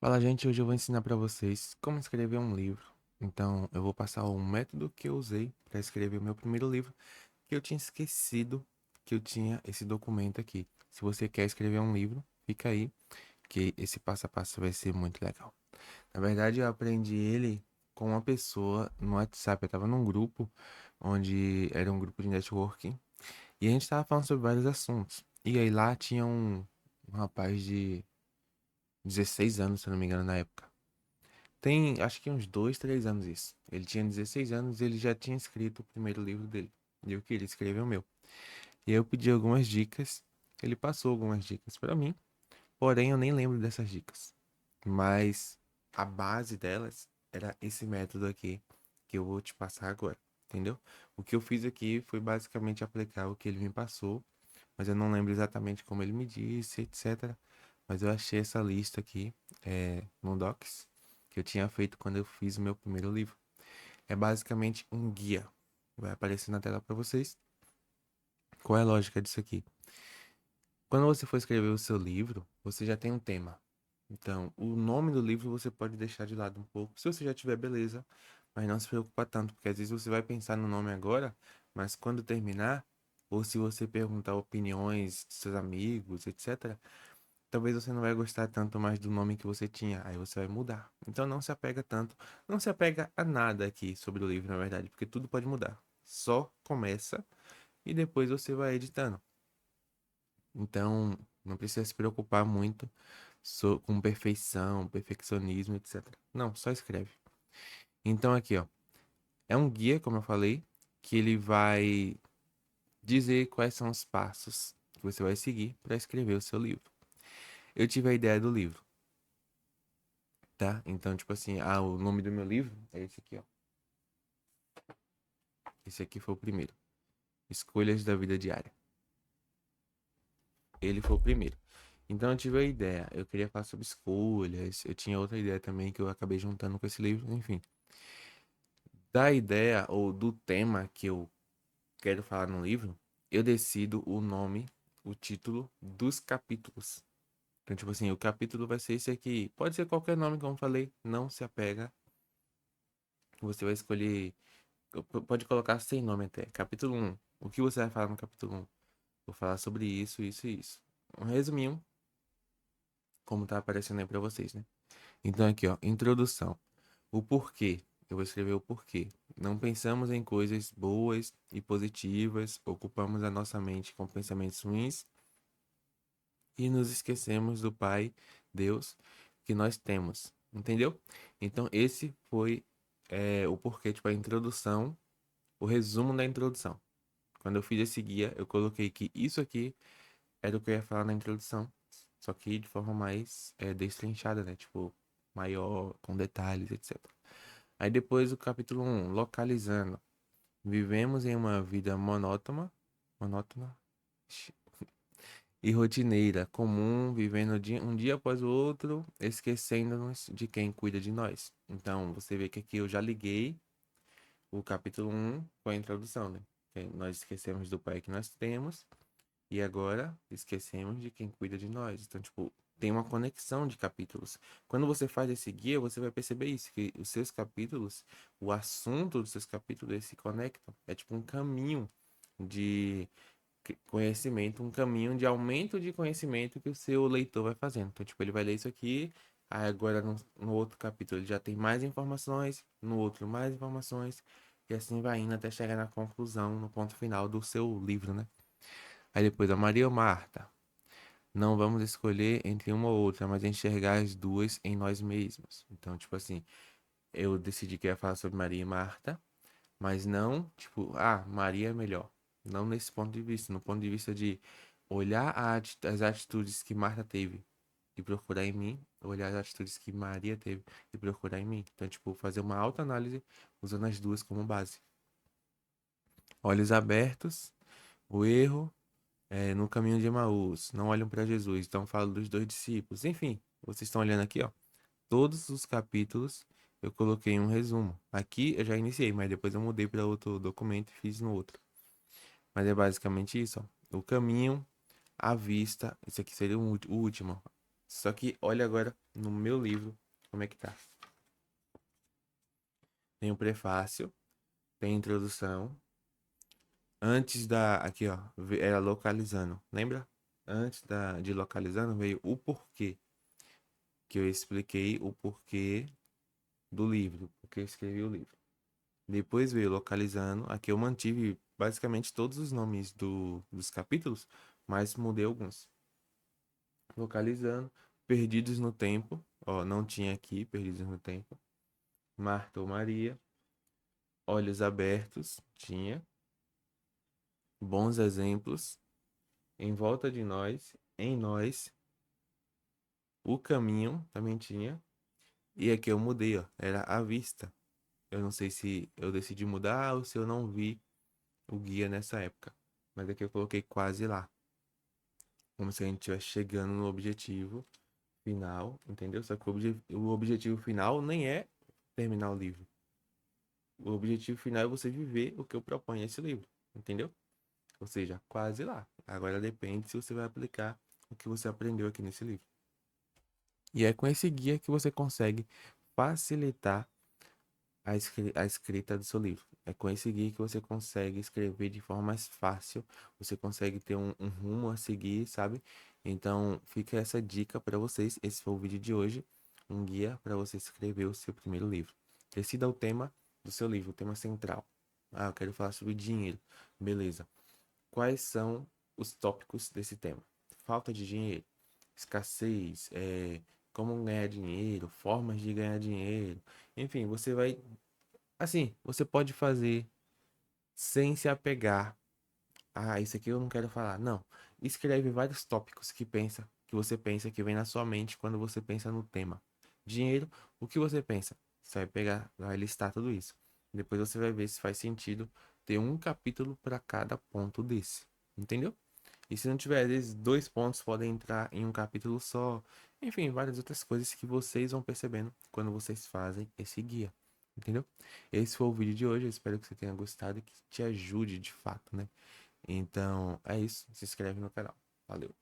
Fala, gente, hoje eu vou ensinar para vocês como escrever um livro. Então, eu vou passar um método que eu usei para escrever o meu primeiro livro, que eu tinha esquecido que eu tinha esse documento aqui. Se você quer escrever um livro, fica aí, que esse passo a passo vai ser muito legal. Na verdade, eu aprendi ele com uma pessoa no WhatsApp. Eu estava num grupo onde era um grupo de networking e a gente estava falando sobre vários assuntos. E aí lá tinha um rapaz de 16 anos, se eu não me engano, na época. Tem, acho que uns 2, 3 anos isso. Ele tinha 16 anos e ele já tinha escrito o primeiro livro dele. E eu queria escrever o meu. E aí eu pedi algumas dicas. Ele passou algumas dicas para mim. Porém, eu nem lembro dessas dicas. Mas a base delas era esse método aqui que eu vou te passar agora. Entendeu? O que eu fiz aqui foi basicamente aplicar o que ele me passou. Mas eu não lembro exatamente como ele me disse, etc. Mas eu achei essa lista aqui no Docs que eu tinha feito quando eu fiz o meu primeiro livro. É basicamente um guia. Vai aparecer na tela para vocês. Qual é a lógica disso aqui? Quando você for escrever o seu livro, você já tem um tema. Então, o nome do livro você pode deixar de lado um pouco, se você já tiver beleza, mas não se preocupa tanto, porque às vezes você vai pensar no nome agora, mas quando terminar, ou se você perguntar opiniões de seus amigos, etc., talvez você não vai gostar tanto mais do nome que você tinha, aí você vai mudar. Então não se apega tanto, não se apega a nada aqui sobre o livro, na verdade, porque tudo pode mudar. Só começa e depois você vai editando. Então não precisa se preocupar muito com perfeição, perfeccionismo, etc. Não, só escreve. Então aqui, ó, é um guia, como eu falei, que ele vai dizer quais são os passos que você vai seguir para escrever o seu livro. Eu tive a ideia do livro. Tá? Então, tipo assim, o nome do meu livro é esse aqui, ó. Esse aqui foi o primeiro. Escolhas da Vida Diária. Ele foi o primeiro. Então eu tive a ideia. Eu queria falar sobre escolhas. Eu tinha outra ideia também que eu acabei juntando com esse livro. Enfim. Da ideia ou do tema que eu quero falar no livro, eu decido o nome, o título dos capítulos. Então, tipo assim, o capítulo vai ser esse aqui. Pode ser qualquer nome, como eu falei. Não se apega. Você vai escolher. Pode colocar sem nome até. Capítulo um. O que você vai falar no capítulo um? Vou falar sobre isso, isso e isso. Um resuminho, como tá aparecendo aí pra vocês, né? Então aqui, ó, introdução. O porquê. Eu vou escrever o porquê. Não pensamos em coisas boas e positivas, ocupamos a nossa mente com pensamentos ruins e nos esquecemos do Pai, Deus, que nós temos. Entendeu? Então esse foi o porquê, tipo, a introdução, o resumo da introdução. Quando eu fiz esse guia, eu coloquei que isso aqui era o que eu ia falar na introdução. Só que de forma mais destrinchada, né? Tipo, maior, com detalhes, etc. Aí depois o capítulo um localizando. Vivemos em uma vida monótona e rotineira, comum, vivendo um dia após o outro, esquecendo-nos de quem cuida de nós. Então, você vê que aqui eu já liguei o capítulo um com a introdução, né? Que nós esquecemos do pai que nós temos e agora esquecemos de quem cuida de nós. Então, tipo, tem uma conexão de capítulos. Quando você faz esse guia, você vai perceber isso, que os seus capítulos, o assunto dos seus capítulos, eles se conectam. É tipo um caminho de conhecimento, um caminho de aumento de conhecimento que o seu leitor vai fazendo. Então, tipo, ele vai ler isso aqui, aí agora no outro capítulo ele já tem mais informações, no outro mais informações, e assim vai indo até chegar na conclusão, no ponto final do seu livro, né? Aí depois a Maria ou Marta. Não vamos escolher entre uma ou outra, mas enxergar as duas em nós mesmos. Então, tipo assim, eu decidi que ia falar sobre Maria e Marta, mas não, tipo, Maria é melhor. Não nesse ponto de vista, no ponto de vista de olhar as atitudes que Marta teve e procurar em mim, olhar as atitudes que Maria teve e procurar em mim. Então, tipo, fazer uma autoanálise usando as duas como base. Olhos abertos, o erro no caminho de Emaús, não olham para Jesus, então falo dos dois discípulos. Enfim, vocês estão olhando aqui, ó. Todos os capítulos eu coloquei um resumo. Aqui eu já iniciei, mas depois eu mudei para outro documento e fiz no outro. Mas é basicamente isso, ó. O caminho, a vista, esse aqui seria o último. Só que olha agora no meu livro como é que tá. Tem o prefácio, tem a introdução. Antes da. Aqui, ó. Era localizando. Lembra? De localizando veio o porquê. Que eu expliquei o porquê do livro. Porque eu escrevi o livro. Depois veio localizando. Aqui eu mantive basicamente todos os nomes dos capítulos, mas mudei alguns. Localizando. Perdidos no tempo. Ó, não tinha aqui, perdidos no tempo. Marta ou Maria. Olhos abertos. Tinha. Bons exemplos. Em volta de nós. Em nós. O caminho também tinha. E aqui eu mudei, ó. Era à vista. Eu não sei se eu decidi mudar ou se eu não vi o guia nessa época. Mas aqui eu coloquei quase lá. Como se a gente estivesse chegando no objetivo final, entendeu? Só que o objetivo final nem é terminar o livro. O objetivo final é você viver o que eu proponho nesse livro, entendeu? Ou seja, quase lá. Agora depende se você vai aplicar o que você aprendeu aqui nesse livro. E é com esse guia que você consegue facilitar a escrita do seu livro. É com esse guia que você consegue escrever de forma mais fácil, você consegue ter um rumo a seguir, sabe? Então, fica essa dica para vocês. Esse foi o vídeo de hoje, um guia para você escrever o seu primeiro livro. Decida o tema do seu livro, o tema central. Ah, eu quero falar sobre dinheiro. Beleza. Quais são os tópicos desse tema? Falta de dinheiro, escassez, como ganhar dinheiro, formas de ganhar dinheiro. Enfim, você vai. Assim, você pode fazer sem se apegar. Ah, isso aqui eu não quero falar. Não. Escreve vários tópicos que você pensa que vem na sua mente quando você pensa no tema. Dinheiro, o que você pensa? Você vai pegar, vai listar tudo isso. Depois você vai ver se faz sentido ter um capítulo para cada ponto desse. Entendeu? E se não tiver, às vezes, dois pontos podem entrar em um capítulo só. Enfim, várias outras coisas que vocês vão percebendo quando vocês fazem esse guia. Entendeu? Esse foi o vídeo de hoje. Eu espero que você tenha gostado e que te ajude de fato, né? Então, é isso. Se inscreve no canal. Valeu.